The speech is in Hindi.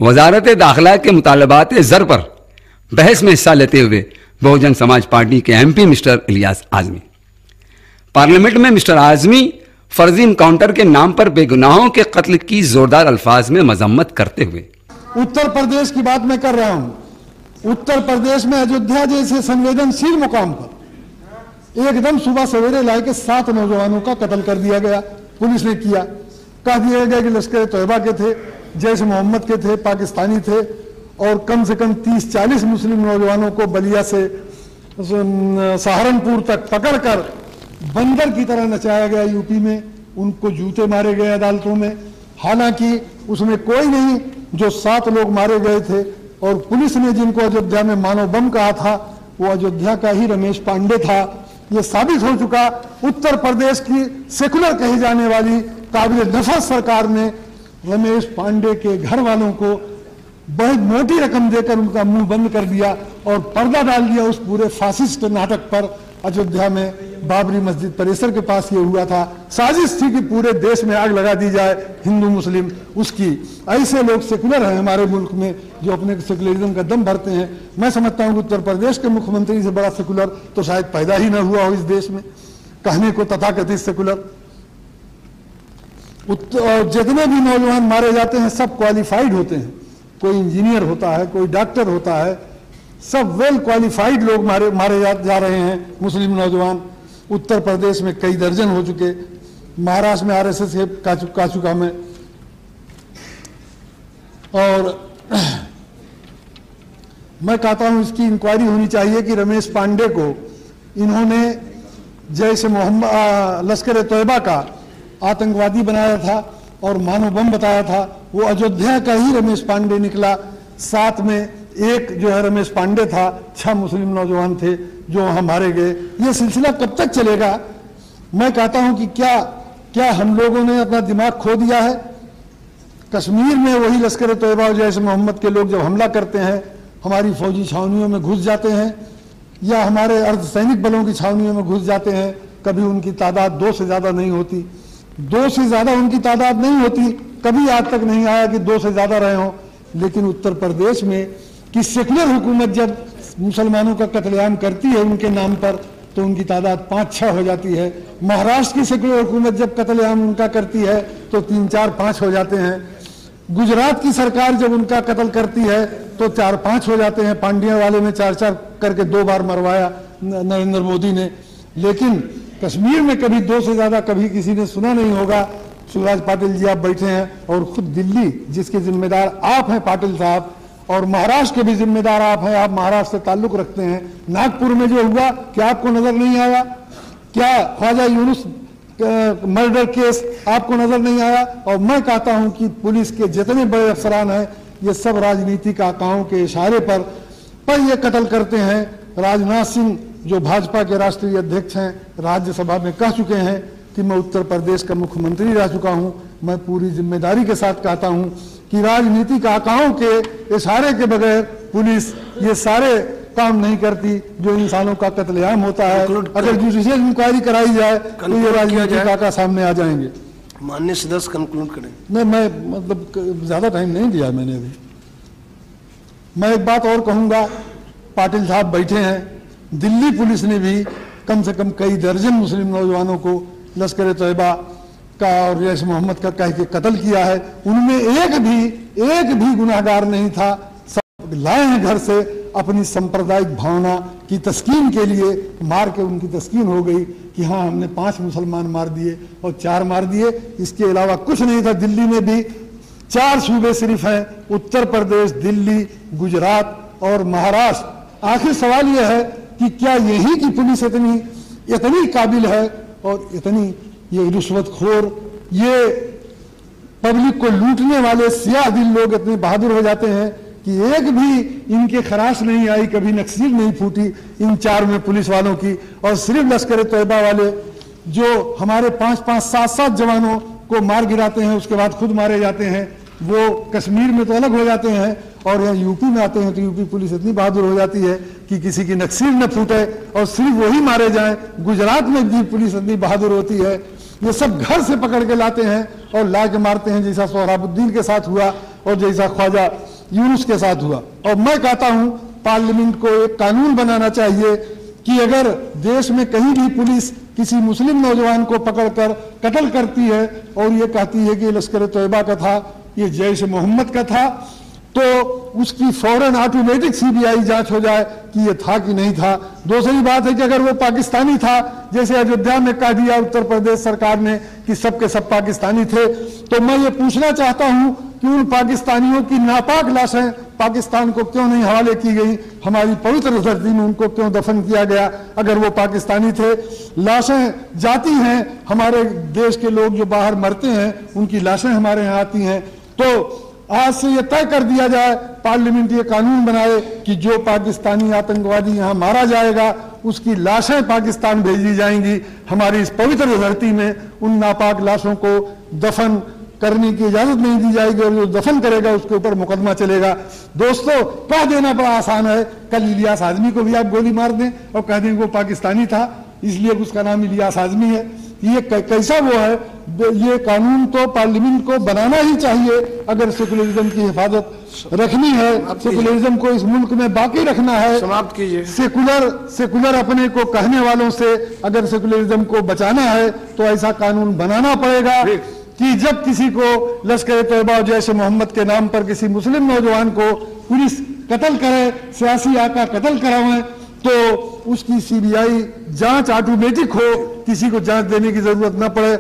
वजारत दाखिला के मुतालबात ज़र पर बहस में हिस्सा लेते हुए बहुजन समाज पार्टी के MP mister Ilyas Azmi. Parliament में मिस्टर आज़मी फर्जी इनकाउंटर के नाम पर बेगुनाहों के कत्ल की जोरदार अल्फाज में मजम्मत करते हुए, उत्तर प्रदेश की बात मैं कर रहा हूं। उत्तर प्रदेश में अयोध्या जैसे संवेदनशील मुकाम पर एकदम सुबह सवेरे लाके 7 नौजवानों का कत्ल कर दिया गया। पुलिस ने किया, कह दिया गया कि लश्कर तैयबा के थे, जैश मोहम्मद के थे, पाकिस्तानी थे, और कम से कम 30-40 मुस्लिम नौजवानों को बलिया से सहारनपुर तक पकड़कर बंदर की तरह नचाया गया। यूपी में उनको जूते मारे गए अदालतों में। हालांकि उसमें कोई नहीं, जो 7 लोग मारे गए थे और पुलिस ने जिनको अयोध्या में मानव बम कहा था वो अयोध्या का ही रमेश पांडे था। ये साबित हो चुका। उत्तर प्रदेश की सेकुलर कही जाने वाली काबिल नफरत सरकार ने रमेश पांडे के घर वालों को बहुत मोटी रकम देकर उनका मुंह बंद कर दिया और पर्दा डाल दिया उस पूरे फासिस्ट नाटक पर। अयोध्या में बाबरी मस्जिद परिसर के पास ये हुआ था। साजिश थी कि पूरे देश में आग लगा दी जाए हिंदू मुस्लिम उसकी। ऐसे लोग सेकुलर हैं हमारे मुल्क में जो अपने सेकुलरिज्म का दम भरते हैं। मैं समझता हूं कि उत्तर प्रदेश के मुख्यमंत्री से बड़ा सेकुलर तो शायद पैदा ही ना हुआ हो इस देश में, कहने को तथाकथित सेकुलर। जितने भी नौजवान मारे जाते हैं सब क्वालिफाइड होते हैं। कोई इंजीनियर होता है, कोई डॉक्टर होता है, सब वेल क्वालिफाइड लोग मारे जा रहे हैं मुस्लिम नौजवान। उत्तर प्रदेश में कई दर्जन हो चुके, महाराष्ट्र में RSS का चुका मैं। और मैं कहता हूं इसकी इंक्वायरी होनी चाहिए कि रमेश पांडे को इन्होंने जैश मोहम्मद लश्कर तैयबा का आतंकवादी बनाया था और मानव बम बताया था। वो अयोध्या का ही रमेश पांडे निकला। साथ में एक जो है रमेश पांडे था, 6 मुस्लिम नौजवान थे जो वहां मारे गए। ये सिलसिला कब तक चलेगा? मैं कहता हूं कि क्या हम लोगों ने अपना दिमाग खो दिया है? कश्मीर में वही लश्कर तैयबा और जैश मोहम्मद के लोग जब हमला करते हैं हमारी फौजी छावनियों में घुस जाते हैं या हमारे अर्धसैनिक बलों की छावनियों में घुस जाते हैं, कभी उनकी तादाद 2 से ज्यादा नहीं होती। 2 से ज्यादा उनकी तादाद नहीं होती। कभी आज तक नहीं आया कि 2 से ज्यादा रहे हों। लेकिन उत्तर प्रदेश में कि सेकुलर हुकूमत जब मुसलमानों का कत्लेआम करती है उनके नाम पर तो उनकी तादाद 5-6 हो जाती है। महाराष्ट्र की सेकुलर हुकूमत जब कत्लेआम उनका करती है तो 3-4-5 हो जाते हैं। गुजरात की सरकार जब उनका कत्ल करती है तो 4-5 हो जाते हैं। पांड्या वाले में 4-4 करके 2 बार मरवाया नरेंद्र मोदी ने। लेकिन कश्मीर में कभी 2 से ज्यादा कभी किसी ने सुना नहीं होगा। शिवराज पाटिल जी आप बैठे हैं और खुद दिल्ली जिसके जिम्मेदार आप हैं पाटिल साहब, और महाराष्ट्र के भी जिम्मेदार आप हैं, आप महाराष्ट्र से ताल्लुक रखते हैं। नागपुर में जो हुआ क्या आपको नजर नहीं आया? क्या ख्वाजा यूनुस मर्डर केस आपको नजर नहीं आया? और मैं कहता हूं कि पुलिस के जितने बड़े अफसरान हैं ये सब राजनीतिक आकाओं के इशारे पर ये कत्ल करते हैं। राजनाथ सिंह जो भाजपा के राष्ट्रीय अध्यक्ष हैं राज्यसभा में कह चुके हैं कि मैं उत्तर प्रदेश का मुख्यमंत्री रह चुका हूं। मैं पूरी जिम्मेदारी के साथ कहता हूं कि राजनीतिक आकाओं के इशारे के बगैर पुलिस ये सारे काम नहीं करती जो इंसानों का कत्लेआम होता है। अगर जुडिशियल इंक्वायरी कराई जाए तो ये राजनीतिक आका सामने आ जाएंगे। माननीय सदस्य कंक्लूड करें। नहीं, मैं मतलब ज्यादा टाइम नहीं दिया मैंने अभी। मैं एक बात और कहूंगा, पाटिल साहब बैठे हैं, दिल्ली पुलिस ने भी कम से कम कई दर्जन मुस्लिम नौजवानों को लश्कर तैयबा का और जैश मोहम्मद का कह के कत्ल किया है। उनमें एक भी गुनाहगार नहीं था। सब लाए हैं घर से अपनी सांप्रदायिक भावना की तस्कीन के लिए। मार के उनकी तस्कीन हो गई कि हाँ हमने 5 मुसलमान मार दिए और 4 मार दिए, इसके अलावा कुछ नहीं था। दिल्ली में भी 4 सूबे सिर्फ हैं, उत्तर प्रदेश, दिल्ली, गुजरात और महाराष्ट्र। आखिर सवाल यह है कि क्या यही की पुलिस इतनी काबिल है और इतनी ये रिश्वतखोर, ये पब्लिक को लूटने वाले सियाह दिल लोग इतने बहादुर हो जाते हैं कि एक भी इनके खराश नहीं आई, कभी नक्सील नहीं फूटी इन 4 में पुलिस वालों की। और सिर्फ लश्कर तैयबा वाले जो हमारे 5-5, 7-7 जवानों को मार गिराते हैं उसके बाद खुद मारे जाते हैं, वो कश्मीर में तो अलग हो जाते हैं और यहाँ यूपी में आते हैं तो यूपी पुलिस इतनी बहादुर हो जाती है कि किसी की नक्सील न फूटे और सिर्फ वही मारे जाएं। गुजरात में भी पुलिस इतनी बहादुर होती है। ये सब घर से पकड़ के लाते हैं और ला के मारते हैं, जैसा सोहराबुद्दीन के साथ हुआ और जैसा ख्वाजा यूनुस के साथ हुआ। और मैं कहता हूं पार्लियामेंट को एक कानून बनाना चाहिए कि अगर देश में कहीं भी पुलिस किसी मुस्लिम नौजवान को पकड़कर कत्ल करती है और ये कहती है कि लश्कर तैयबा का था, ये जैश मोहम्मद का था, तो उसकी फौरन ऑटोमेटिक सीबीआई जांच हो जाए कि ये था कि नहीं था। दूसरी बात है कि अगर वो पाकिस्तानी था, जैसे अयोध्या में कह दिया उत्तर प्रदेश सरकार ने कि सब के सब पाकिस्तानी थे, तो मैं ये पूछना चाहता हूं कि उन पाकिस्तानियों की नापाक लाशें पाकिस्तान को क्यों नहीं हवाले की गई, हमारी पवित्र धरती में उनको क्यों दफन किया गया अगर वो पाकिस्तानी थे। लाशें जाती हैं, हमारे देश के लोग जो बाहर मरते हैं उनकी लाशें हमारे यहाँ आती हैं। तो आज से ये तय कर दिया जाए, पार्लियामेंट ये कानून बनाए कि जो पाकिस्तानी आतंकवादी यहाँ मारा जाएगा उसकी लाशें पाकिस्तान भेजी जाएंगी। हमारी इस पवित्र धरती में उन नापाक लाशों को दफन करने की इजाजत नहीं दी जाएगी और जो दफन करेगा उसके ऊपर मुकदमा चलेगा। दोस्तों, कह देना बड़ा आसान है, कल इलियास आजमी को भी आप गोली मार दें और कह दें वो पाकिस्तानी था इसलिए उसका नाम इलियास आजमी है। ये कैसा वो है? ये कानून तो पार्लियामेंट को बनाना ही चाहिए अगर सेकुलरिज्म की हिफाजत रखनी है, सेकुलरिज्म को इस मुल्क में बाकी रखना है। समाप्त कीजिए। सेकुलर अपने को कहने वालों से अगर सेकुलरिज्म को बचाना है तो ऐसा कानून बनाना पड़ेगा कि जब किसी को लश्कर तैयबा और जैश मोहम्मद के नाम पर किसी मुस्लिम नौजवान को पुलिस कत्ल करे, सियासी आका कत्ल करावे, तो उसकी सीबीआई जांच ऑटोमेटिक हो, किसी को जांच देने की जरूरत न पड़े।